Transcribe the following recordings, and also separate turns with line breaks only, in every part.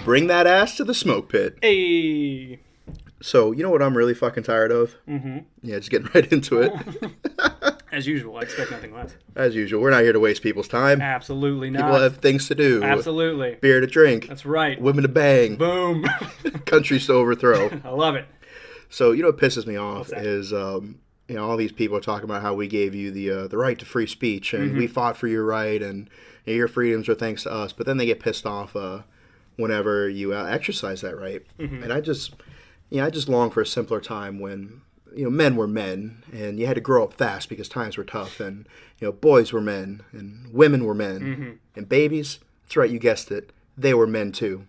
Bring that ass to the smoke pit.
Hey.
So, you know what I'm really fucking tired of?
Mm-hmm.
Yeah, just getting right into it.
As usual, I expect nothing less.
As usual, we're not here to waste people's time.
Absolutely not.
People have things to do.
Absolutely.
Beer to drink.
That's right.
Women to bang.
Boom.
Countries to overthrow.
I love it.
So, you know what pisses me off is, all these people are talking about how we gave you the right to free speech and we fought for your right and your freedoms are thanks to us. But then they get pissed off whenever you exercise that right. And I just long for a simpler time when, men were men and you had to grow up fast because times were tough and, boys were men and women were men and babies, that's right, you guessed it, they were men too.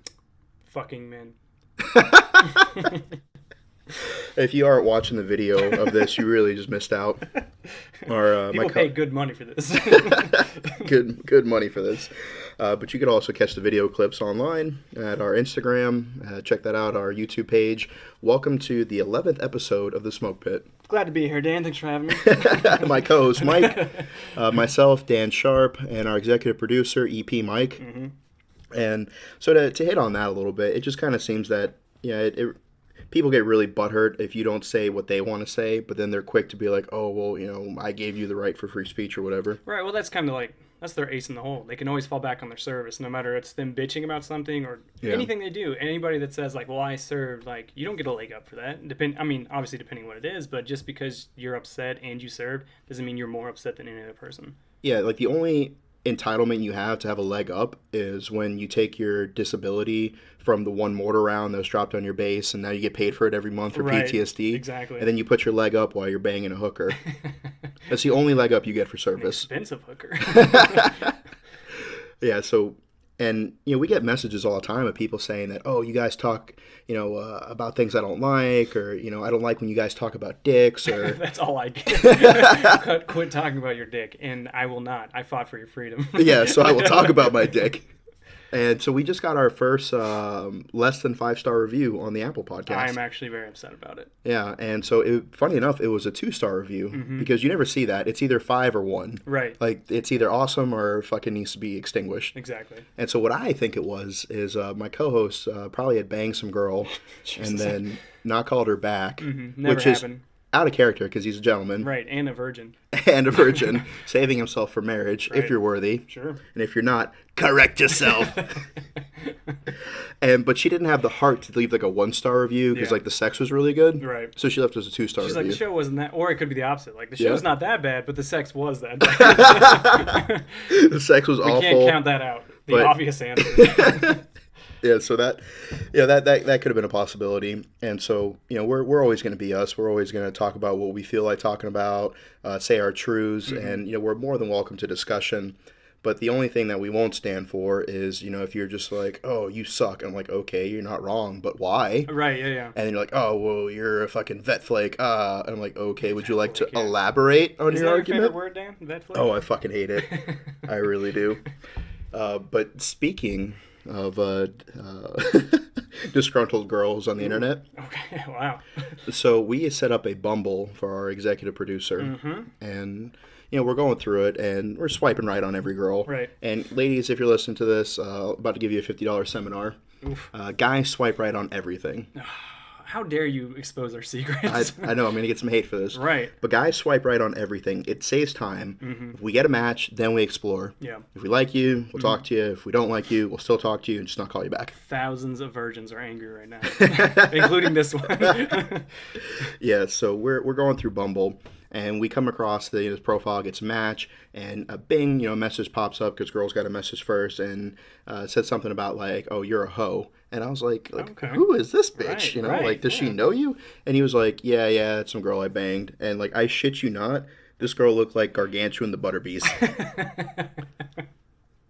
Fucking men.
If you aren't watching the video of this, you really just missed out.
People pay good money for this.
good money for this. But you could also catch the video clips online at our Instagram. Check that out, our YouTube page. Welcome to the 11th episode of The Smoke Pit.
Glad to be here, Dan. Thanks for having me.
My co-host, Mike, myself, Dan Sharp, and our executive producer, EP Mike. And so to hit on that a little bit, it just kind of seems that, people get really butthurt if you don't say what they want to say, but then they're quick to be like, oh, well, I gave you the right for free speech or whatever.
Right, well, that's kind of like, that's their ace in the hole. They can always fall back on their service, no matter it's them bitching about something or anything they do. Anybody that says, like, well, I served, like, you don't get a leg up for that. Obviously depending what it is, but just because you're upset and you served doesn't mean you're more upset than any other person. Yeah,
like, the only entitlement you have to have a leg up is when you take your disability from the one mortar round that was dropped on your base and now you get paid for it every month for PTSD.
Exactly.
And then you put your leg up while you're banging a hooker. That's the only leg up you get for service.
An expensive hooker.
Yeah, so, and, we get messages all the time of people saying that, oh, you guys talk, about things I don't like, or, I don't like when you guys talk about dicks, or...
That's all I get. Quit talking about your dick, and I will not. I fought for your freedom.
Yeah, so I will talk about my dick. And so we just got our first less than 5-star review on the Apple podcast.
I'm actually very upset about it.
Yeah, and so funny enough, it was a 2-star review because you never see that. It's either 5 or 1.
Right.
Like, it's either awesome or fucking needs to be extinguished.
Exactly.
And so what I think it was is my co-host probably had banged some girl and then not called her back,
Never
which
happened.
is out of character because he's a gentleman.
Right, and a virgin.
And a virgin, saving himself for marriage if you're worthy.
Sure.
And if you're not, correct yourself. But she didn't have the heart to leave like a 1-star review because like the sex was really good.
Right.
So she left us a 2-star review.
She's like, the show wasn't that, or it could be the opposite. Like, the show's not that bad, but the sex was that bad.
The sex was awful.
We can't count that out. The obvious answer.
Yeah, so that could have been a possibility. And so, we're always going to be us. We're always going to talk about what we feel like talking about, say our truths, and, we're more than welcome to discussion. But the only thing that we won't stand for is, if you're just like, oh, you suck. I'm like, okay, you're not wrong, but why?
Right, yeah.
And then you're like, oh, well, you're a fucking vet flake. And I'm like, okay, would you like to elaborate on your argument?
Is that your favorite word, Dan? Vet flake?
Oh, I fucking hate it. I really do. But speaking of disgruntled girls on the internet.
Okay, wow.
So we set up a Bumble for our executive producer, and we're going through it, and we're swiping right on every girl.
Right.
And ladies, if you're listening to this, about to give you a $50 seminar. Guys swipe right on everything.
How dare you expose our secrets?
I know, I'm going to get some hate for this.
Right.
But guys swipe right on everything. It saves time. If we get a match, then we explore.
Yeah.
If we like you, we'll talk to you. If we don't like you, we'll still talk to you and just not call you back.
Thousands of virgins are angry right now, including this one.
Yeah, so we're going through Bumble, and we come across his profile gets a match, and a bing, a message pops up because girls got a message first, and said something about like, oh, you're a hoe. And I was like,
okay.
Who is this bitch?
Right,
like, does she know you? And he was like, yeah, it's some girl I banged. And like, I shit you not, this girl looked like Gargantuan the Butterbeast.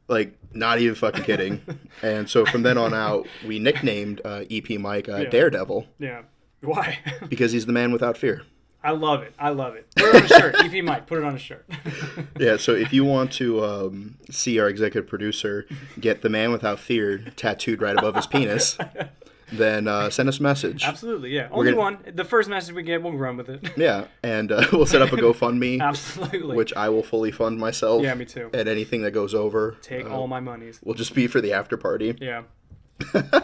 Like, not even fucking kidding. And so from then on out, we nicknamed EP Mike Daredevil.
Yeah. Why?
Because he's the man without fear.
I love it. Put it on a shirt. EP Mike, put it on a shirt.
Yeah, so if you want to see our executive producer get the man without fear tattooed right above his penis, then send us a message.
Absolutely, yeah. Only one. The first message we get, we'll run with it.
Yeah, and we'll set up a GoFundMe.
Absolutely.
Which I will fully fund myself.
Yeah, me too.
And anything that goes over.
Take all my monies.
Will just be for the after party.
Yeah.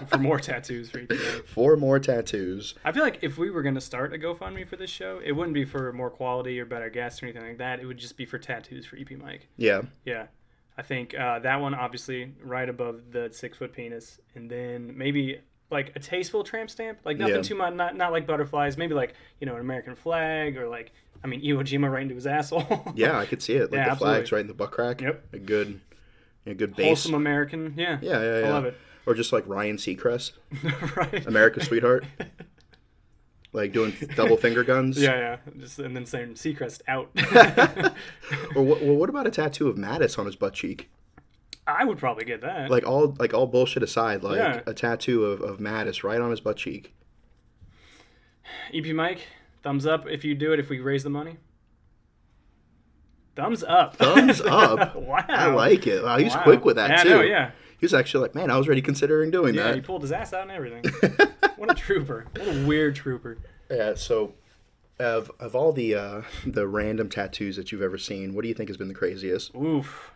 for more tattoos for EP Mike.
4 more tattoos.
I feel like if we were going to start a GoFundMe for this show, it wouldn't be for more quality or better guests or anything like that. It would just be for tattoos for EP Mike.
Yeah.
Yeah. I think that one, obviously, right above the 6-foot penis. And then maybe like a tasteful tramp stamp. Like nothing too much, not like butterflies. Maybe like, an American flag or like, Iwo Jima right into his asshole.
Yeah, I could see it. Like the
absolutely.
flags right in the butt crack.
Yep.
A good base.
Wholesome American. Yeah.
Yeah.
I love it.
Or just like Ryan Seacrest.
Right.
America's Sweetheart. Like doing double finger guns.
Yeah. And then saying Seacrest out.
Or what about a tattoo of Mattis on his butt cheek?
I would probably get that.
Like all bullshit aside, a tattoo of Mattis right on his butt cheek.
EP Mike, thumbs up if you do it, if we raise the money. Thumbs up.
Thumbs up.
Wow.
I like it. Wow, he's quick with that too.
I know, yeah.
He was actually like, man, I was already considering doing that.
Yeah, he pulled his ass out and everything. What a trooper. What a weird trooper.
Yeah, so of all the random tattoos that you've ever seen, what do you think has been the craziest?
Oof.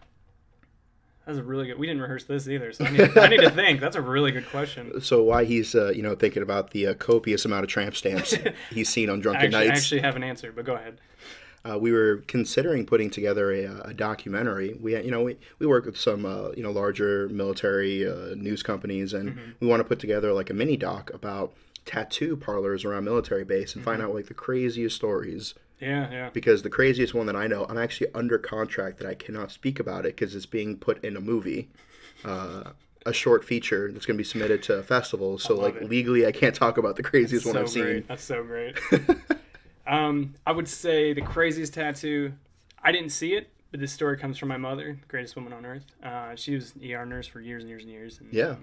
That's a really good. We didn't rehearse this either, so I need to think. That's a really good question.
So why he's thinking about the copious amount of tramp stamps he's seen on drunken nights.
I actually have an answer, but go ahead.
We were considering putting together a documentary. We work with some larger military news companies, and we want to put together like a mini doc about tattoo parlors around military base and find out like the craziest stories.
Yeah.
Because the craziest one that I know, I'm actually under contract that I cannot speak about it because it's being put in a movie, a short feature that's going to be submitted to festivals. So like legally, I can't talk about the craziest one I've seen.
That's so great. I would say the craziest tattoo. I didn't see it, but this story comes from my mother, the greatest woman on earth. She was an ER nurse for years and years and years. And,
yeah.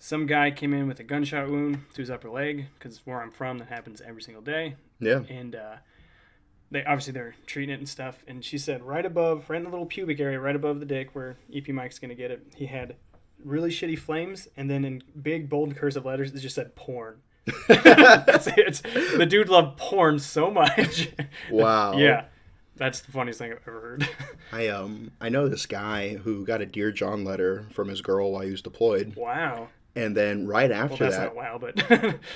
Some guy came in with a gunshot wound to his upper leg, because where I'm from, that happens every single day.
Yeah.
And they're treating it and stuff. And she said right in the little pubic area, right above the dick where EP Mike's going to get it, he had really shitty flames. And then in big, bold cursive letters, it just said porn. The dude loved porn so much.
Wow.
Yeah. That's the funniest thing I've ever heard.
I know this guy who got a Dear John letter from his girl while he was deployed.
Wow.
And then right after
that's
that,
not wow, but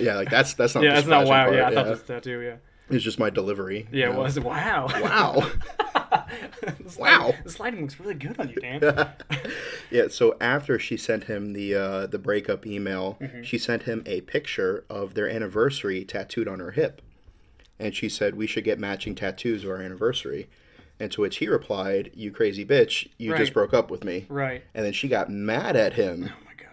yeah, like that's not.
Yeah, that's not wow.
Part.
Yeah, I thought this tattoo. Yeah,
it's just my delivery.
Yeah, it was wow.
Wow. Wow.
The sliding looks really good on you, Dan.
Yeah. So after she sent him the breakup email, she sent him a picture of their anniversary tattooed on her hip, and she said we should get matching tattoos of our anniversary. And to which he replied, "You crazy bitch, you just broke up with me."
Right.
And then she got mad at him.
Oh my god.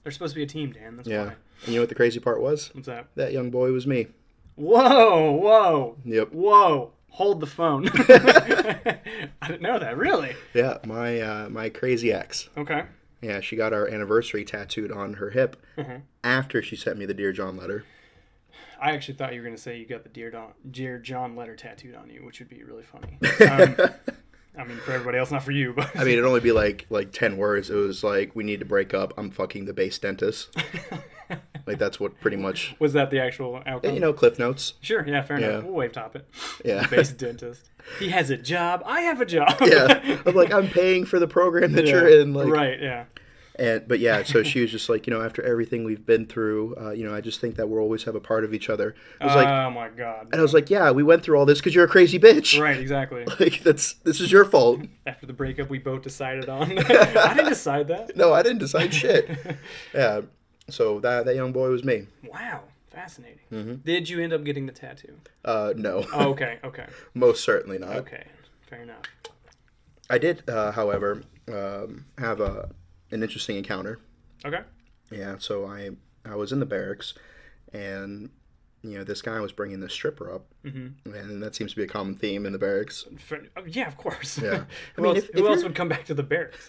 They're supposed to be a team, Dan. That's why.
And you know what the crazy part was?
What's that?
That young boy was me.
Whoa.
Yep.
Whoa. Hold the phone. I didn't know that. Really?
Yeah, my crazy ex.
Okay.
Yeah, she got our anniversary tattooed on her hip after she sent me the Dear John letter.
I actually thought you were going to say you got the Dear John letter tattooed on you, which would be really funny. For everybody else, not for you. But
it'd only be like 10 words. It was like, we need to break up. I'm fucking the base dentist. Like, that's what pretty much...
Was that the actual outcome?
Yeah, Cliff Notes.
Sure, yeah, fair enough. We'll wave top it.
Yeah.
Base dentist. He has a job. I have a job.
Yeah. I'm like, I'm paying for the program that you're in. Like,
right, yeah.
But yeah, so she was just like, after everything we've been through, I just think that we'll always have a part of each other. I was like,
oh my god!
And I was like, yeah, we went through all this because you're a crazy bitch.
Right, exactly.
Like this is your fault.
After the breakup, we both decided on. I didn't decide that.
No, I didn't decide shit. Yeah, so that young boy was me.
Wow, fascinating.
Mm-hmm.
Did you end up getting the tattoo?
No.
Oh, okay.
Most certainly not.
Okay, fair enough.
I did, however, have an interesting encounter.
Okay.
Yeah, so I was in the barracks, and this guy was bringing this stripper up, and that seems to be a common theme in the barracks.
Yeah, of course.
Yeah.
Who else would come back to the barracks?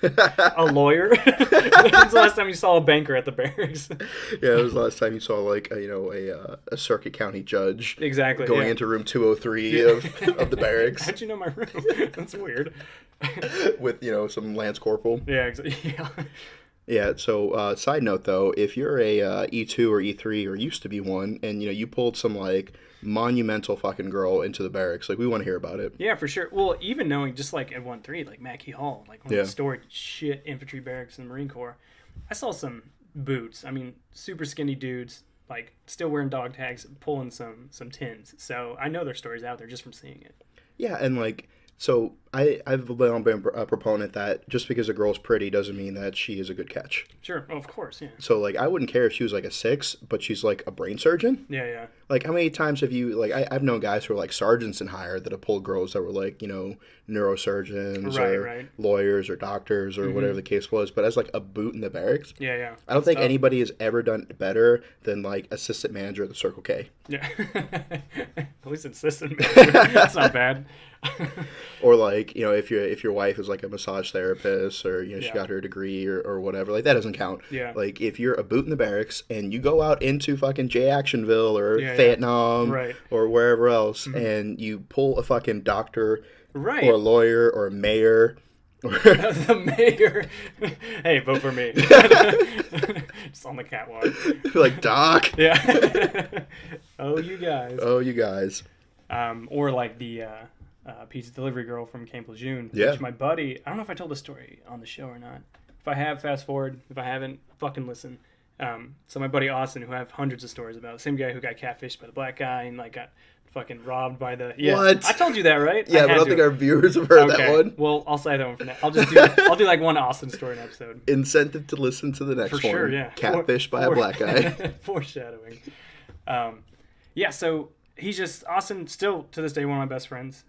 A lawyer? When's the last time you saw a banker at the barracks?
Yeah, it was the last time you saw like a circuit county judge.
Exactly.
Going into room 203 of the barracks.
How'd you know my room? That's weird.
With some lance corporal.
Yeah, exactly. Yeah.
Yeah, so side note though, if you're a E2 or E3 or used to be one, and you pulled some like monumental fucking girl into the barracks, like we want to hear about it.
Yeah, for sure. Well, even knowing just like at 1-3, like Mackey Hall, like one of the historic shit infantry barracks in the Marine Corps, I saw some boots. I mean, super skinny dudes, like still wearing dog tags, pulling some tins. So I know their story's out there just from seeing it.
Yeah, and like, so I've long been a proponent that just because a girl's pretty doesn't mean that she is a good catch.
Sure, oh, of course, yeah.
So like, I wouldn't care if she was like a 6, but she's like a brain surgeon.
Yeah, yeah.
Like, how many times have you, like, I've known guys who are like sergeants in hire that have pulled girls that were like, you know, neurosurgeons or lawyers or doctors or whatever the case was, but as like a boot in the barracks.
Yeah, yeah.
I don't think anybody has ever done better than like assistant manager at the Circle K.
Yeah. At least assistant manager. That's not bad.
Or like, you know, if your wife is like a massage therapist or, you know, she got her degree or whatever, like that doesn't count.
Yeah.
Like if you're a boot in the barracks and you go out into fucking J Actionville or Vietnam or wherever else and you pull a fucking doctor or a lawyer or a mayor.
The mayor. Hey, vote for me. Just on the catwalk.
Like, Doc.
Yeah. Oh, you guys.
Oh, you guys.
Or like the pizza delivery girl from Camp Lejeune.
Yeah.
Which my buddy, I don't know if I told the story on the show or not. If I have, fast forward. If I haven't, fucking listen. So my buddy Austin, who I have hundreds of stories about, the same guy who got catfished by the black guy and like got fucking robbed by the
What?
I told you that, right?
Yeah, but I don't think our viewers have heard that one.
Well, I'll say that one for now. I'll do like one Austin story in an episode.
Incentive to listen to the next one.
For sure, yeah.
Catfished by a black guy.
Foreshadowing. Yeah, so he's just Austin, still to this day one of my best friends.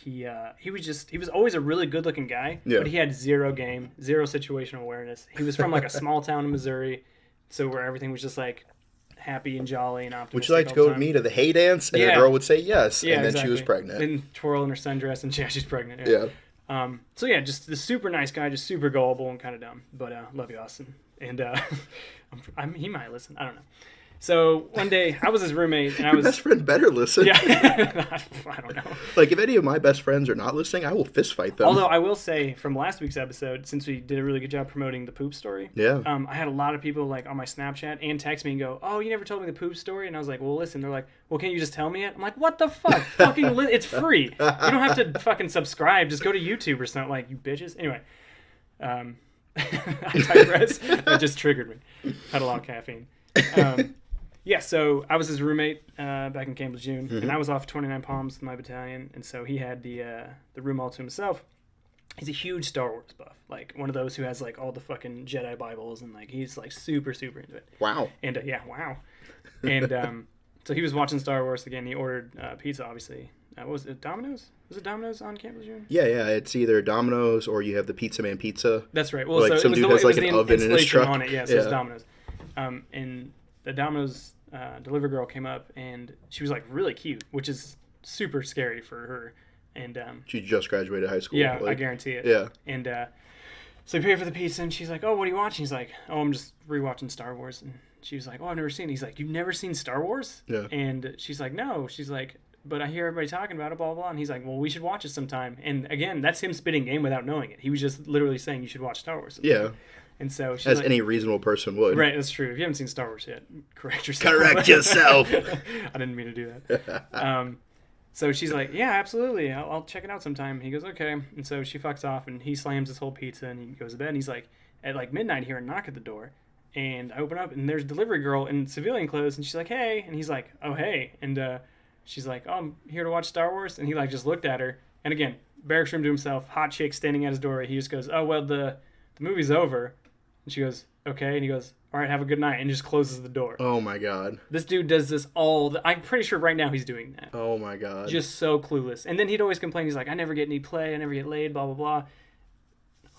He was always a really good looking guy, but he had zero game, zero situational awareness. He was from like a small town in Missouri, so where everything was just like happy and jolly and optimistic.
Would you like to go with me to the hay dance? And the girl would say yes, and then she was pregnant.
And twirl in her sundress, and she's pregnant. Yeah. So yeah, just the super nice guy, just super gullible and kind of dumb. But love you, Austin. And he might listen. I don't know. So one day I was his roommate, and I was
your best friend better listen.
Yeah, I don't know.
Like if any of my best friends are not listening, I will fist fight them.
Although I will say from last week's episode, since we did a really good job promoting the poop story, I had a lot of people like on my Snapchat and text me and go, "Oh, you never told me the poop story," and I was like, "Well, listen." They're like, "Well, can't you just tell me it?" I'm like, "What the fuck? Fucking it's free. You don't have to fucking subscribe. Just go to YouTube or something." Like you bitches. Anyway, I digress. That just triggered me. Had a lot of caffeine. Yeah, so I was his roommate back in Camp Lejeune, and I was off 29 Palms with my battalion, and so he had the room all to himself. He's a huge Star Wars buff, like one of those who has like all the fucking Jedi Bibles, and like he's like super into it.
Wow.
And wow. And so he was watching Star Wars again. He ordered pizza, obviously. What was it, Domino's? Was it Domino's on Camp Lejeune?
Yeah. It's either Domino's or you have the Pizza Man Pizza.
That's right. Well,
like
so
some dude has like an oven in his truck
on it. Yeah, so it's Domino's. And the Domino's delivery girl came up, and she was like really cute, which is super scary for her. And
she just graduated high school.
Yeah,
like,
I guarantee it.
Yeah.
And so we paid for the pizza, and she's like, "Oh, what are you watching?" He's like, "Oh, I'm just rewatching Star Wars." And she was like, "Oh, I've never seen it." He's like, "You've never seen Star Wars?"
Yeah.
And she's like, "No." She's like, "But I hear everybody talking about it, blah, blah, blah." And he's like, "Well, we should watch it sometime." And again, that's him spitting game without knowing it. He was just literally saying you should watch Star Wars sometime.
Yeah.
And so she's
as
like,
any reasonable person would.
Right, that's true. If you haven't seen Star Wars yet, correct yourself.
Correct yourself.
I didn't mean to do that. So she's like, "Yeah, absolutely. I'll check it out sometime." He goes, "Okay." And so she fucks off, and he slams his whole pizza, and he goes to bed. And he's like, at like midnight, I hear a knock at the door, and I open up, and there's a delivery girl in civilian clothes, and she's like, "Hey," and he's like, "Oh, hey," and she's like, "Oh, I'm here to watch Star Wars," and he like just looked at her, and again, barracks room to himself, hot chick standing at his doorway. He just goes, "Oh, well, the movie's over," and she goes, "Okay," and he goes, "All right, have a good night," and just closes the door.
Oh my god.
This dude does this I'm pretty sure right now he's doing that.
Oh my god.
Just so clueless. And then he'd always complain, he's like, "I never get any play, I never get laid, blah, blah, blah."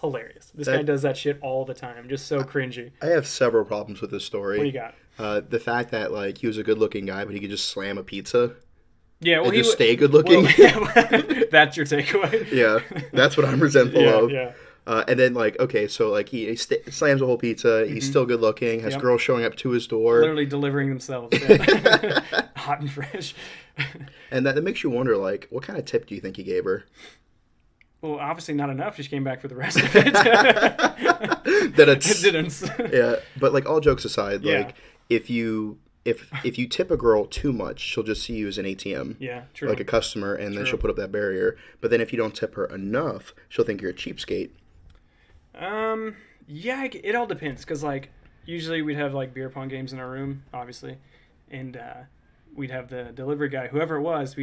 Hilarious. This guy does that shit all the time. Just so cringy.
I have several problems with this story.
What do you got?
The fact that like he was a good looking guy, but he could just slam a pizza.
Yeah, well,
and just stay good looking.
Well, that's your takeaway.
Yeah, that's what I'm resentful of.
Yeah.
And then, like, okay, so, like, he slams a whole pizza. He's still good looking. Has girls showing up to his door.
Literally delivering themselves. Yeah. Hot and fresh.
And that makes you wonder, like, what kind of tip do you think he gave her?
Well, obviously not enough. She came back for the rest of it.
It didn't. Yeah, but, like, all jokes aside, like, if you tip a girl too much, she'll just see you as an ATM.
Yeah, true.
Like a customer, and then she'll put up that barrier. But then if you don't tip her enough, she'll think you're a cheapskate.
Yeah, it all depends. Because, like, usually we'd have, like, beer pong games in our room, obviously. And we'd have the delivery guy, whoever it was,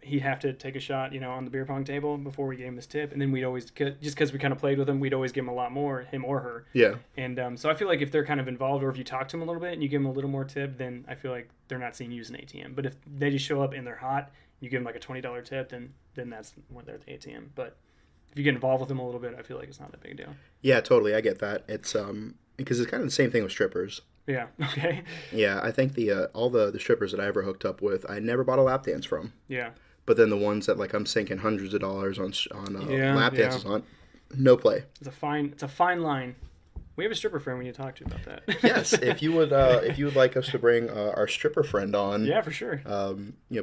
he'd have to take a shot, on the beer pong table before we gave him his tip. And then we'd always, just because we kind of played with him, we'd always give him a lot more, him or her.
Yeah.
And so I feel like if they're kind of involved, or if you talk to them a little bit and you give them a little more tip, then I feel like they're not seeing you as an ATM. But if they just show up and they're hot, you give them like a $20 tip, then that's when they're at the ATM. But if you get involved with them a little bit, I feel like it's not that big a deal.
Yeah, totally. I get that. It's because it's kind of the same thing with strippers.
Yeah. Okay.
Yeah, I think all the strippers that I ever hooked up with, I never bought a lap dance from.
Yeah.
But then the ones that like I'm sinking hundreds of dollars on lap dances on, no play.
It's a fine line. We have a stripper friend we need to talk to about that.
Yes, if you would like us to bring our stripper friend on,
yeah, for sure.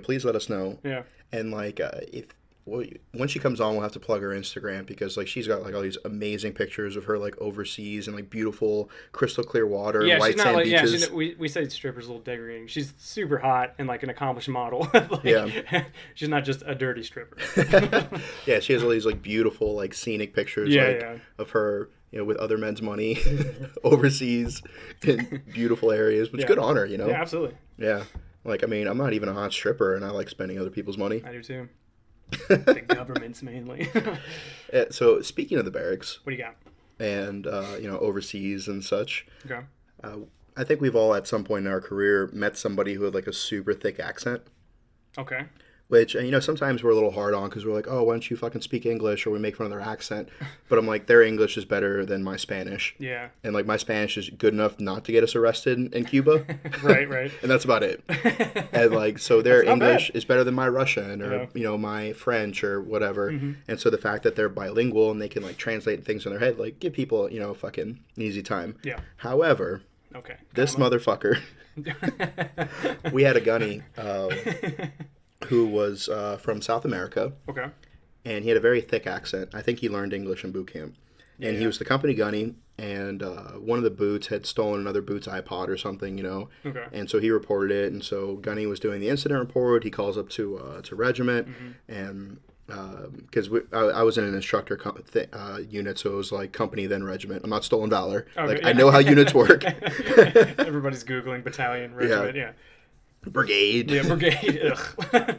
Please let us know.
Yeah.
And like when she comes on, we'll have to plug her Instagram because like she's got like all these amazing pictures of her like overseas and like beautiful crystal clear water, and white sand beaches.
Yeah, we say stripper's a little degrading. She's super hot and like an accomplished model. Like, she's not just a dirty stripper.
Yeah, she has all these like beautiful like scenic pictures of her, with other men's money overseas in beautiful areas, which good on her,
Yeah, absolutely.
Yeah. Like, I mean, I'm not even a hot stripper and I like spending other people's money.
I do too. The governments mainly.
So speaking of the barracks,
what do you got?
And overseas and such.
Okay.
I think we've all at some point in our career met somebody who had like a super thick accent.
Okay.
Which, sometimes we're a little hard on because we're like, oh, why don't you fucking speak English, or we make fun of their accent. But I'm like, their English is better than my Spanish.
Yeah.
And like my Spanish is good enough not to get us arrested in Cuba.
Right.
And that's about it. And like, so their English is better than my Russian or, my French or whatever. Mm-hmm. And so the fact that they're bilingual and they can like translate things in their head, like give people, fucking an easy time.
Yeah.
However, this motherfucker, we had a gunny, who was from South America.
Okay.
And he had a very thick accent. I think he learned English in boot camp. And he was the company gunny, and one of the boots had stolen another boot's iPod or something,
Okay.
And so he reported it, and so Gunny was doing the incident report. He calls up to regiment, and because I was in an instructor unit, so it was like company then regiment. I'm not stolen valor. Okay, I know how units work.
Everybody's Googling battalion, regiment, yeah.
Brigade.
Yeah, brigade. Ugh.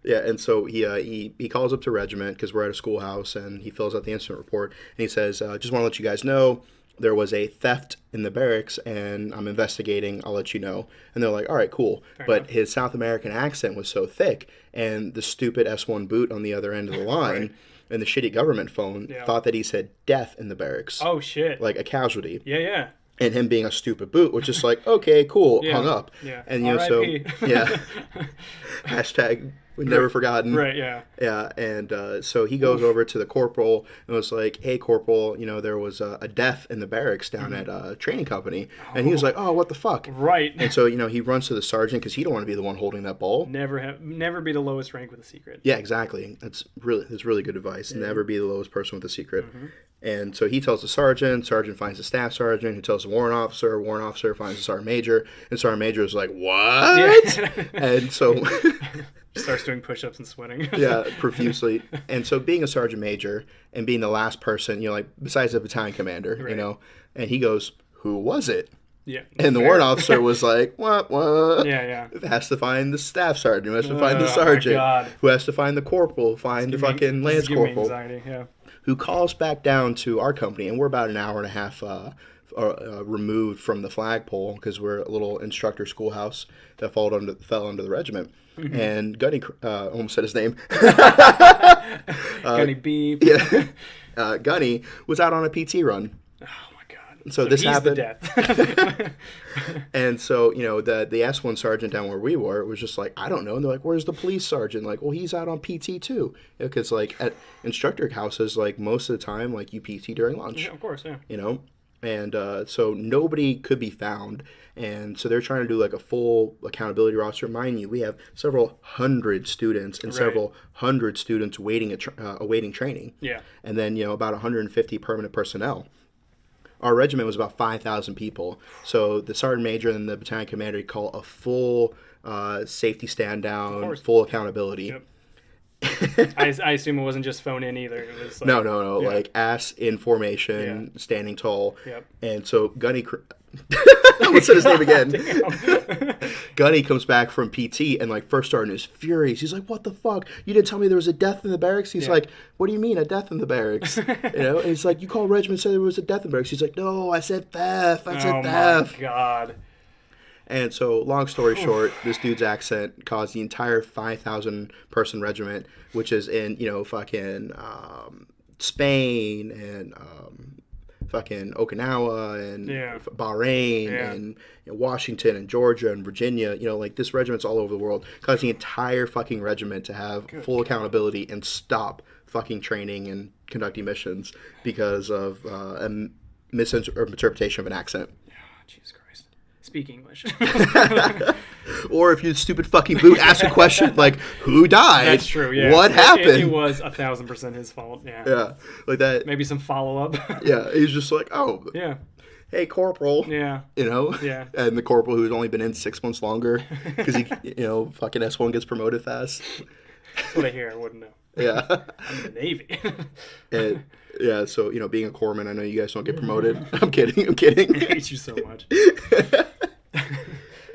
Yeah, and so he calls up to regiment because we're at a schoolhouse, and he fills out the incident report, and he says, just want to let you guys know there was a theft in the barracks, and I'm investigating. I'll let you know. And they're like, all right, cool. But his South American accent was so thick, and the stupid S1 boot on the other end of the line and the shitty government phone thought that he said death in the barracks.
Oh, shit.
Like a casualty.
Yeah.
And him being a stupid boot was just like, okay, cool, hung up.
Yeah.
And hashtag we've never forgotten.
Right, yeah.
Yeah, and so he goes over to the corporal and was like, hey, corporal, there was a death in the barracks down at a training company. And he was like, oh, what the fuck?
Right.
And so, he runs to the sergeant because he don't want to be the one holding that ball.
Never be the lowest rank with a secret.
Yeah, exactly. That's really good advice. Yeah. Never be the lowest person with a secret. Mm-hmm. And so he tells the sergeant finds the staff sergeant, who tells the warrant officer finds the sergeant major, and sergeant major is like, what? Yeah. And so
starts doing push-ups and sweating.
Yeah, profusely. And so being a sergeant major and being the last person, besides the battalion commander, and he goes, who was it?
Yeah.
And the warrant officer was like, what?
Yeah.
Who has to find the staff sergeant, who has to find the sergeant, who has to find the corporal, find the fucking lance corporal.
Anxiety, yeah.
Who calls back down to our company, and we're about an hour and a half removed from the flagpole because we're a little instructor schoolhouse that fell under the regiment. Mm-hmm. And Gunny, almost said his name.
Gunny Beep.
Yeah, Gunny was out on a PT run.
Oh my god!
So this happened.
The death.
And so the S1 sergeant down where we were was just like, I don't know. And they're like, where's the police sergeant? Like, well, he's out on PT too. Because like at instructor houses, like most of the time, like you PT during lunch.
Yeah, of course, yeah.
And so nobody could be found. And so they're trying to do like a full accountability roster. Mind you, we have several hundred students and several hundred students awaiting training.
Yeah.
And then, about 150 permanent personnel. Our regiment was about 5,000 people. So the sergeant major and the battalion commander call a full safety stand down, full accountability.
Yep. I assume it wasn't just phone in either. It was like,
no.
yeah.
Like ass in formation, standing tall.
Yep.
And so Gunny. Let's say his name again. Gunny comes back from PT and like first sergeant is furious. He's like, "What the fuck? You didn't tell me there was a death in the barracks." He's like, "What do you mean a death in the barracks?" And he's like, "You called regiment said there was a death in the barracks." He's like, "No, I said theft. I said theft."
Oh my god.
And so, long story short, this dude's accent caused the entire 5,000 person regiment, which is in fucking Spain and fucking Okinawa and Bahrain and Washington and Georgia and Virginia, like this regiment's all over the world, caused the entire fucking regiment to have full accountability and stop fucking training and conducting missions because of a misinterpretation of an accent.
Oh, Jesus Christ. Speak English.
Or if you stupid fucking boot ask a question like, who died?
That's true, yeah.
What happened?
It was 1,000% his fault, yeah.
Yeah, like that.
Maybe some follow-up.
Yeah, he's just like, oh,
yeah.
Hey, corporal.
Yeah.
Yeah. And the corporal who's only been in 6 months longer because he, fucking S1 gets promoted fast.
That's what I hear. I wouldn't know.
Yeah.
I'm in the Navy.
And, yeah, so, being a corpsman, I know you guys don't get promoted. I'm kidding.
I hate you so much.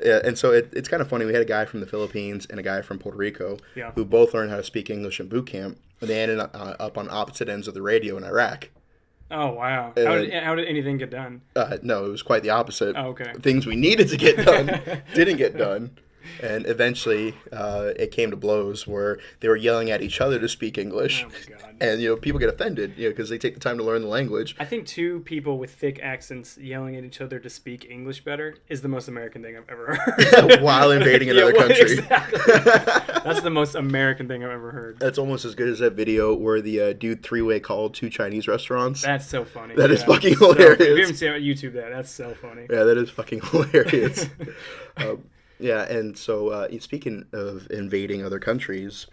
Yeah, and so it's kind of funny. We had a guy from the Philippines and a guy from Puerto Rico who both learned how to speak English in boot camp. And they ended up on opposite ends of the radio in Iraq.
Oh, wow. How did anything get done?
No, it was quite the opposite.
Oh, okay.
Things we needed to get done didn't get done. And eventually, it came to blows where they were yelling at each other to speak English.
Oh, my God.
And, people get offended, because they take the time to learn the language.
I think two people with thick accents yelling at each other to speak English better is the most American thing I've ever heard.
While invading another country.
Exactly. That's the most American thing I've ever heard.
That's almost as good as that video where the dude three-way called 2 Chinese restaurants.
That's so funny.
That is fucking hilarious.
If you haven't seen it on YouTube, that's so funny.
Yeah, that is fucking hilarious. Yeah, and so speaking of invading other countries,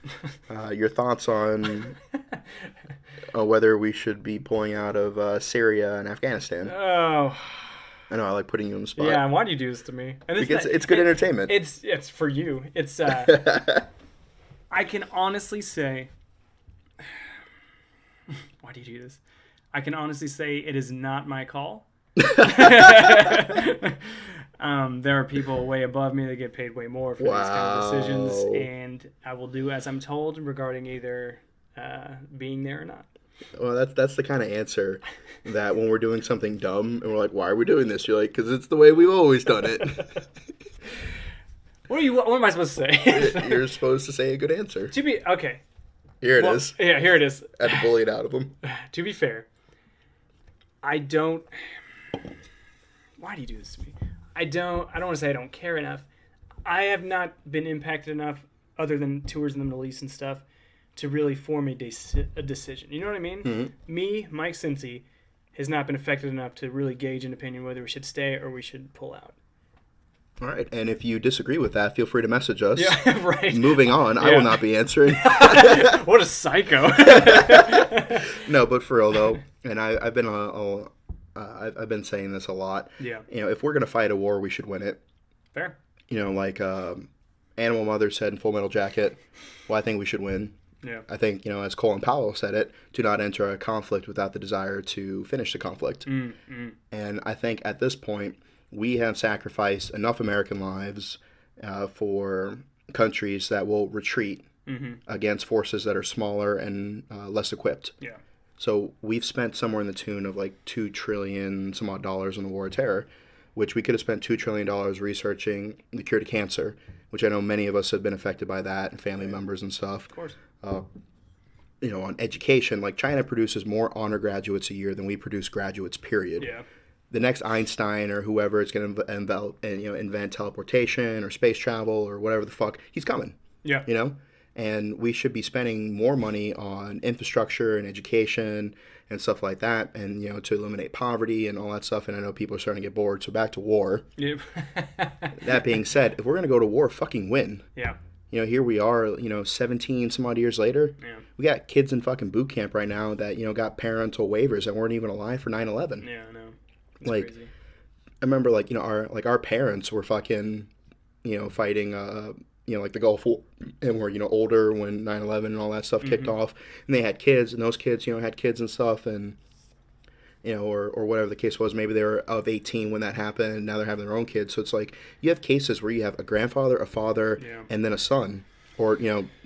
your thoughts on whether we should be pulling out of Syria and Afghanistan?
Oh.
I know, I like putting you on the spot.
Yeah, why do you do this to me? And
because it's good entertainment.
It's for you. It's I can honestly say why do you do this? I can honestly say it is not my call. There are people way above me that get paid way more for these kind of decisions, and I will do as I'm told regarding either being there or not.
Well, that's the kind of answer that when we're doing something dumb and we're like, why are we doing this? You're like, because it's the way we've always done it.
What am I supposed to say?
You're supposed to say a good answer.
Okay.
Here it is.
Yeah, here it is.
I had to bully it out of him.
To be fair, I don't... Why do you do this to me? I don't want to say I don't care enough. I have not been impacted enough, other than tours in the Middle East and stuff, to really form a decision. You know what I mean? Mm-hmm. Me, Mike Cincy, has not been affected enough to really gauge an opinion whether we should stay or we should pull out.
All right, and if you disagree with that, feel free to message us.
Yeah, right.
Moving on, I will not be answering.
What a psycho.
No, but for real though, and I've been I've been saying this a lot.
Yeah.
If we're gonna fight a war, we should win it.
Fair.
Like Animal Mother said in Full Metal Jacket. Well, I think we should win.
Yeah.
I think as Colin Powell said it, do not enter a conflict without the desire to finish the conflict. And I think at this point, we have sacrificed enough American lives for countries that will retreat against forces that are smaller and less equipped.
Yeah.
So we've spent somewhere in the tune of like $2 trillion some odd dollars on the war of terror, which we could have spent $2 trillion researching the cure to cancer, which I know many of us have been affected by that and family members and stuff.
Of course.
On education, like China produces more honor graduates a year than we produce graduates, period.
Yeah.
The next Einstein or whoever is going to invent teleportation or space travel or whatever the fuck, he's coming.
Yeah.
And we should be spending more money on infrastructure and education and stuff like that, and to eliminate poverty and all that stuff. And I know people are starting to get bored, so back to war.
Yep.
That being said, if we're going to go to war, fucking win.
Yeah.
Here we are, 17 some odd years later.
Yeah.
We got kids in fucking boot camp right now that, got parental waivers that weren't even alive for 9/11.
Yeah, I know. It's crazy.
I remember our parents were fucking, fighting, like the Gulf War, and were, older when 9/11 and all that stuff kicked off, and they had kids, and those kids, had kids and stuff, and, or whatever the case was. Maybe they were of 18 when that happened, and now they're having their own kids. So it's like you have cases where you have a grandfather, a father, and then a son, or,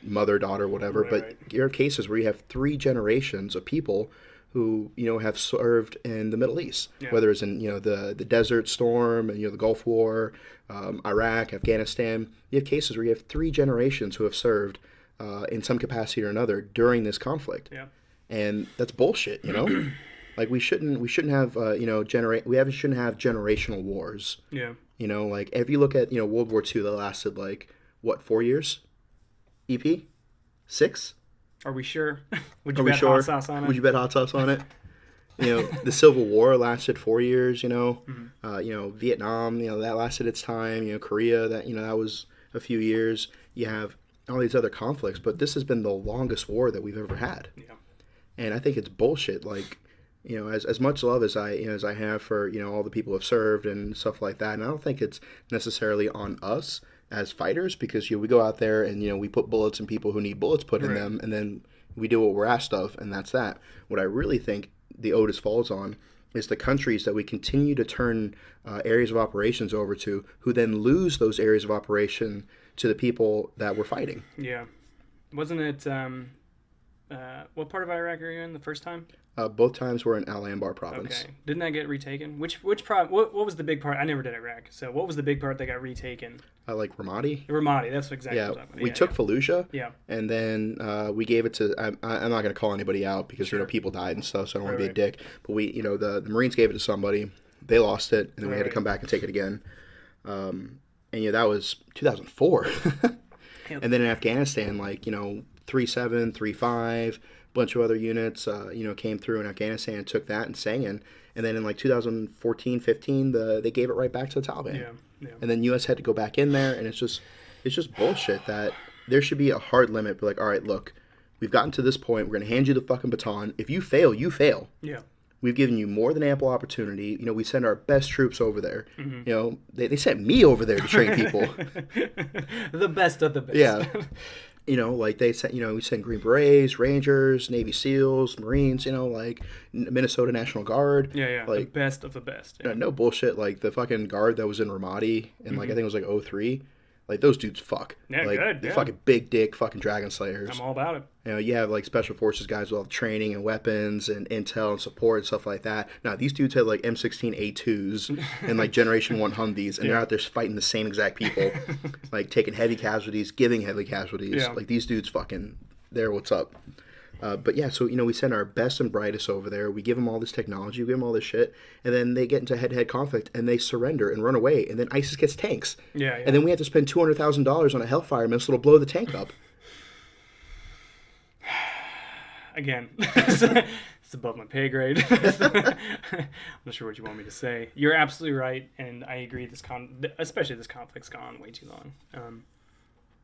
mother, daughter, whatever. Right, but you have cases where you have 3 generations of people who, have served in the Middle East, whether it's in, the Desert Storm, and, the Gulf War, Iraq, Afghanistan. You have cases where you have 3 generations who have served in some capacity or another during this conflict. Yeah. And that's bullshit, Like we shouldn't have shouldn't have generational wars. Yeah. Like if you look at World War II, that lasted 4 years? EP? 6?
Are we sure? Would you bet hot sauce on it?
Would you bet hot sauce on it? The Civil War lasted 4 years. Vietnam, that lasted its time. Korea, that was a few years. You have all these other conflicts, but this has been the longest war that we've ever had. Yeah. And I think it's bullshit. Like, as much love as I have for, all the people who have served and stuff like that. And I don't think it's necessarily on us as fighters, because, we go out there and, we put bullets in people who need bullets put in them, and then we do what we're asked of, and that's that. What I really think the onus falls on is the countries that we continue to turn areas of operations over to, who then lose those areas of operation to the people that we're fighting.
Yeah. Wasn't it, what part of Iraq are you in the first time?
Both times were in Al Anbar province.
Okay. Didn't that get retaken? What was the big part? I never did Iraq. So what was the big part that got retaken?
Like Ramadi?
Ramadi, that's exactly what I'm talking about.
We took Fallujah. Yeah. And then we gave it to, I'm not going to call anybody out because, people died and stuff, so I don't want to be a dick. But we, the Marines gave it to somebody. They lost it, and then we had to come back and take it again. And, that was 2004. And then in Afghanistan, 3-7, 3-5... bunch of other units, came through in Afghanistan and took that and sang in. And then in 2014, 15, they gave it right back to the Taliban. Yeah, yeah. And then U.S. had to go back in there, and it's just bullshit that there should be a hard limit. But all right, look, we've gotten to this point. We're going to hand you the fucking baton. If you fail, you fail. Yeah. We've given you more than ample opportunity. We send our best troops over there. Mm-hmm. They sent me over there to train people.
The best of the best.
Yeah. They sent, we sent Green Berets, Rangers, Navy SEALs, Marines, Minnesota National Guard.
Yeah. The best of the best.
Yeah. No bullshit. The fucking guard that was in Ramadi in, I think it was 03. Those dudes fuck.
Yeah, good.
They're fucking big dick fucking Dragon Slayers.
I'm all about it.
You have, special forces guys with all the training and weapons and intel and support and stuff like that. Now, these dudes had, M16A2s and, Generation 1 Humvees, and they're out there fighting the same exact people, taking heavy casualties, giving heavy casualties. Yeah. These dudes fucking, they're what's up. But yeah, so, we send our best and brightest over there. We give them all this technology, we give them all this shit, and then they get into head-to-head conflict, and they surrender and run away, and then ISIS gets tanks. Yeah. And then we have to spend $200,000 on a Hellfire missile to blow the tank up.
Again, it's above my pay grade. I'm not sure what you want me to say. You're absolutely right, and I agree. Especially this conflict's gone way too long.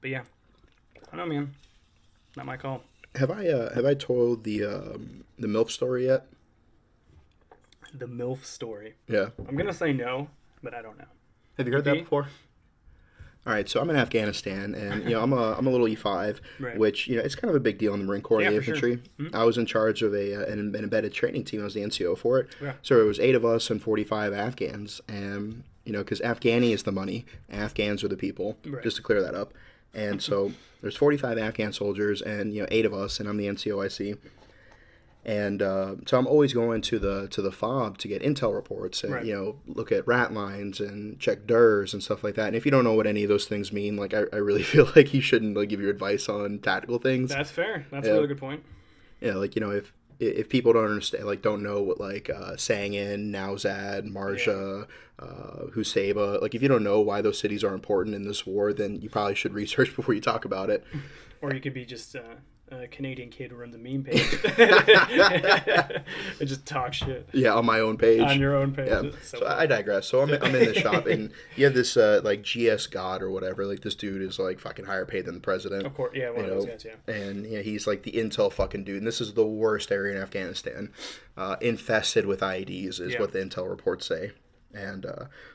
But yeah, I don't know, man. Not my call.
Have I told the MILF story yet?
The MILF story.
Yeah.
I'm gonna say no, but I don't know.
Have you heard that before? All right, so I'm in Afghanistan, and I'm a little E5, right. Which it's kind of a big deal in the Marine Corps and the infantry. Sure. Mm-hmm. I was in charge of an embedded training team. I was the NCO for it. Yeah. So it was 8 of us and 45 Afghans, and because Afghani is the money, Afghans are the people. Right. Just to clear that up. And so there's 45 Afghan soldiers and 8 of us, and I'm the NCOIC. And so I'm always going to the fob to get intel reports and right. Look at rat lines and check DERs and stuff like that. And if you don't know what any of those things mean, I really feel like you shouldn't give your advice on tactical things.
That's fair. That's a really good point.
Yeah, if people don't understand, don't know what Sangin, Nowzad, Marja, Husayba, if you don't know why those cities are important in this war, then you probably should research before you talk about it.
Or you could be just a Canadian kid who runs a meme page and just talk shit.
Yeah, on my own page.
On your own page.
Yeah. So I digress. So I'm in the shop, and you have this GS God or whatever. This dude is fucking higher paid than the president.
Of course, yeah, one of those guys, yeah.
And he's the intel fucking dude. And this is the worst area in Afghanistan, infested with IEDs is what the intel reports say. And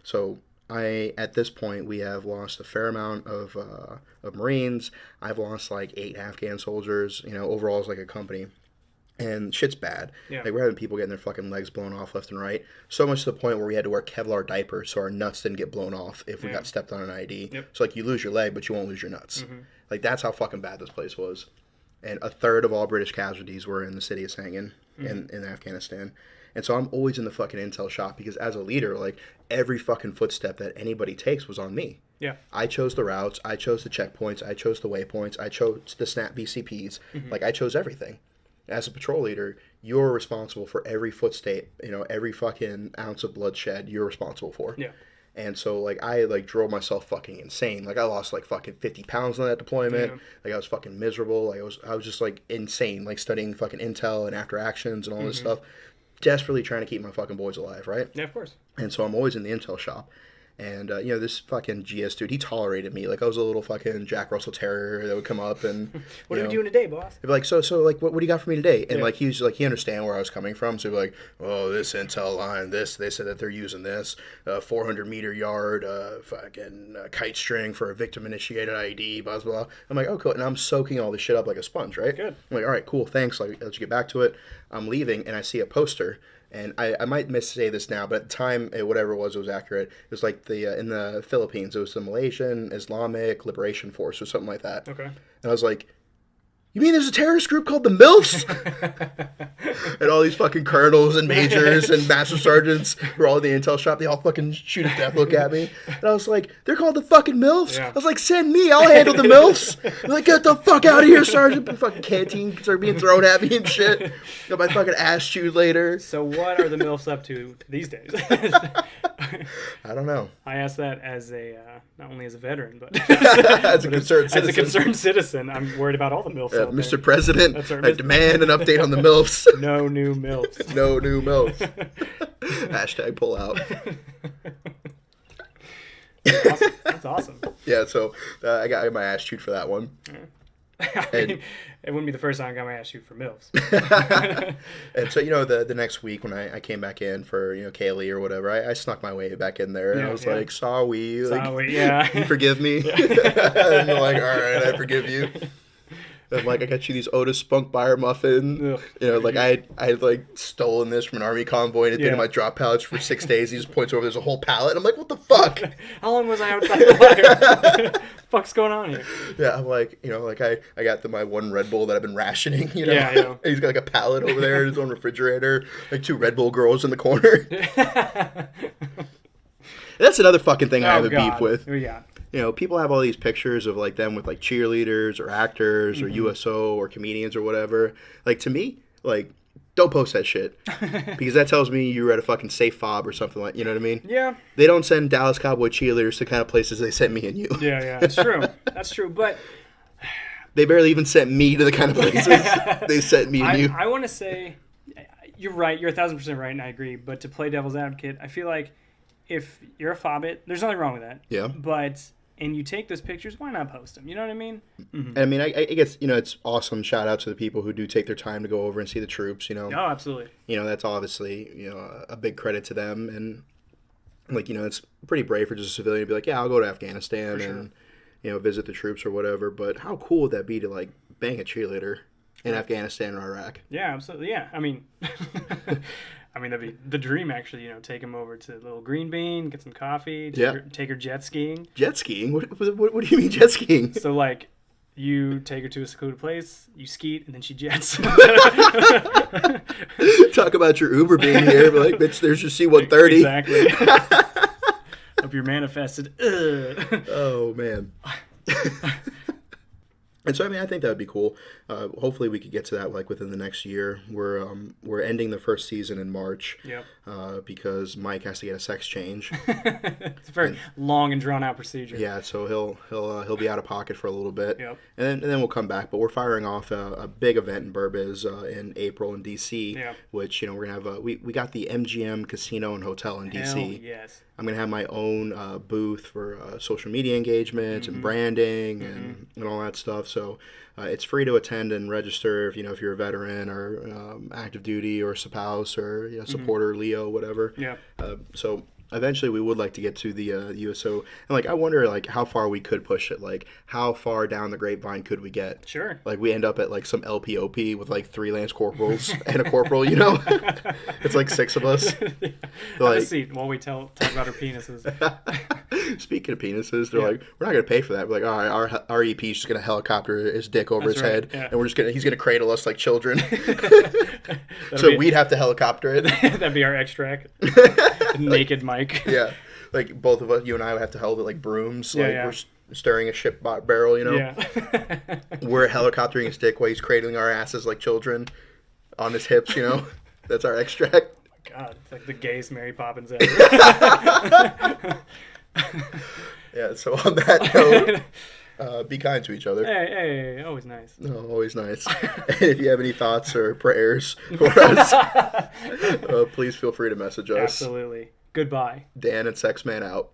so at this point, we have lost a fair amount of Marines. I've lost like 8 Afghan soldiers, overall as like a company. And shit's bad.
Yeah.
Like, we're having people getting their fucking legs blown off left and right. So much to the point where we had to wear Kevlar diapers so our nuts didn't get blown off if we got stepped on an ID.
Yep.
So, like, you lose your leg, but you won't lose your nuts. Like, that's how fucking bad this place was. And a third of all British casualties were in the city of Sangin in Afghanistan. And so I'm always in the fucking intel shop because as a leader, like, every fucking footstep that anybody takes was on me.
Yeah.
I chose the routes. I chose the checkpoints. I chose the waypoints. I chose the snap VCPs. Like, I chose everything. As a patrol leader, you're responsible for every footstep, every fucking ounce of bloodshed you're responsible for.
Yeah.
And so, like, I, like, drove myself fucking insane. Like, I lost, like, fucking 50 pounds on that deployment. Yeah. Like, I was fucking miserable. Like, I was just, like, insane, like, studying fucking intel and after actions and all this stuff. Desperately trying to keep my fucking boys alive, right?
Yeah, of course.
And so I'm always in the intel shop. And, this fucking GS dude, he tolerated me. Like, I was a little fucking Jack Russell Terrier that would come up and...
What are we doing today, boss?
He'd be like, so like, what do you got for me today? And, like, he was like, he understand where I was coming from. So he'd be like, oh, this intel line, they said that they're using this 400-meter yard fucking kite string for a victim-initiated ID, blah, blah, blah. I'm like, oh, cool. And I'm soaking all this shit up like a sponge, right? Good. I'm like, all right, cool, thanks. Like, let's get back to it. I'm leaving, and I see a poster. And I might missay this now, but at the time, whatever it was accurate. It was like in the Philippines. It was the Malaysian Islamic Liberation Force or something like that. Okay. And I was like, you mean there's a terrorist group called the MILFs? And all these fucking colonels and majors and master sergeants who are all in the intel shop. They all fucking shoot a death look at me. And I was like, they're called the fucking MILFs? Yeah. I was like, send me. I'll handle the MILFs. They're like, get the fuck out of here, sergeant. The fucking canteen started being thrown at me and shit. Got my fucking ass chewed later.
So what are the MILFs up to these days?
I don't know.
I ask that as a, not only as a veteran, but
as a concerned citizen.
As a concerned citizen, I'm worried about all the MILFs.
Mr. President, I demand an update on the MILFs.
No new MILFs.
No new MILFs. Hashtag pull out.
Awesome. That's awesome.
Yeah, so I got my ass chewed for that one.
I mean, it wouldn't be the first time I got my ass chewed for MILFs.
And so, the next week when I came back in for, Kaylee or whatever, I snuck my way back in there. And I was like, sorry.
Yeah.
You forgive me? Yeah. And they're like, all right, I forgive you. And like, I got you these Otis Spunk Buyer muffin. Ugh. I had like stolen this from an army convoy and it's been in my drop pouch for 6 days. He just points over, there's a whole pallet. I'm like, what the fuck?
How long was I outside the wire? What the fuck's going on here?
Yeah, I'm like, I got my one Red Bull that I've been rationing,
Yeah, I know.
And he's got like a pallet over there in his own refrigerator, like 2 Red Bull girls in the corner. That's another fucking thing I have a beef with.
Yeah.
People have all these pictures of like them with like cheerleaders or actors or USO or comedians or whatever. Like, to me, like, don't post that shit because that tells me you're at a fucking safe fob or something, like, you know what I mean?
Yeah.
They don't send Dallas Cowboy cheerleaders to the kind of places they sent me and you.
Yeah, that's true. That's true, but
they barely even sent me to the kind of places they sent me and you.
I want to say you're right. You're 1,000% right, and I agree. But to play devil's advocate, I feel like if you're a fobbit, there's nothing wrong with that. Yeah. And you take those pictures, why not post them? You know what I mean?
Mm-hmm. I mean, I guess, it's awesome. Shout out to the people who do take their time to go over and see the troops, Oh,
absolutely.
That's obviously, a big credit to them. And, like, it's pretty brave for just a civilian to be like, yeah, I'll go to Afghanistan and, visit the troops or whatever. But how cool would that be to, like, bang a cheerleader in Afghanistan or Iraq?
Yeah, absolutely. Yeah, I mean... that'd be the dream, actually, take him over to Little Green Bean, get some coffee, take her jet skiing.
Jet skiing? What do you mean jet skiing?
So, like, you take her to a secluded place, you skeet, and then she jets.
Talk about your Uber being here, but like, bitch, there's your C-130.
Exactly. Hope you're manifested.
Oh, man. And so, I think that would be cool. Hopefully, we could get to that like within the next year. We're ending the first season in March. Yep. Because Mike has to get a sex change.
It's a very long and drawn out procedure.
Yeah, so he'll be out of pocket for a little bit.
Yep.
And then we'll come back. But we're firing off a big event in Burbiz in April in DC. Yep. Which we're gonna have we got the MGM Casino and Hotel in DC.
Hell yes.
I'm going to have my own booth for social media engagement and branding and all that stuff. So it's free to attend and register if you're a veteran or active duty or spouse or supporter, Leo, whatever. Yeah. So eventually we would like to get to the USO, and like I wonder like how far we could push it, like how far down the grapevine could we get?
Sure.
Like we end up at like some LPOP with like 3 lance corporals and a corporal, you know? It's like 6 of us.
Yeah. Have
Like,
a seat while we talk about our penises.
speaking of penises, they're like, we're not gonna pay for that. We're like, all right, our EP's just gonna helicopter his dick over his head, and he's gonna cradle us like children. So we'd have to helicopter it.
That'd be our extract. Naked Mike.
Yeah, like both of us, you and I would have to hold it like brooms, like we're stirring a ship barrel, you know.
Yeah.
We're helicoptering his dick while he's cradling our asses like children on his hips, you know. That's our extract.
God, it's like the gayest Mary Poppins ever.
Yeah, so on that note, be kind to each other.
Hey, always nice.
No, always nice. And if you have any thoughts or prayers for us, please feel free to message us.
Absolutely. Goodbye.
Dan and Sexman out.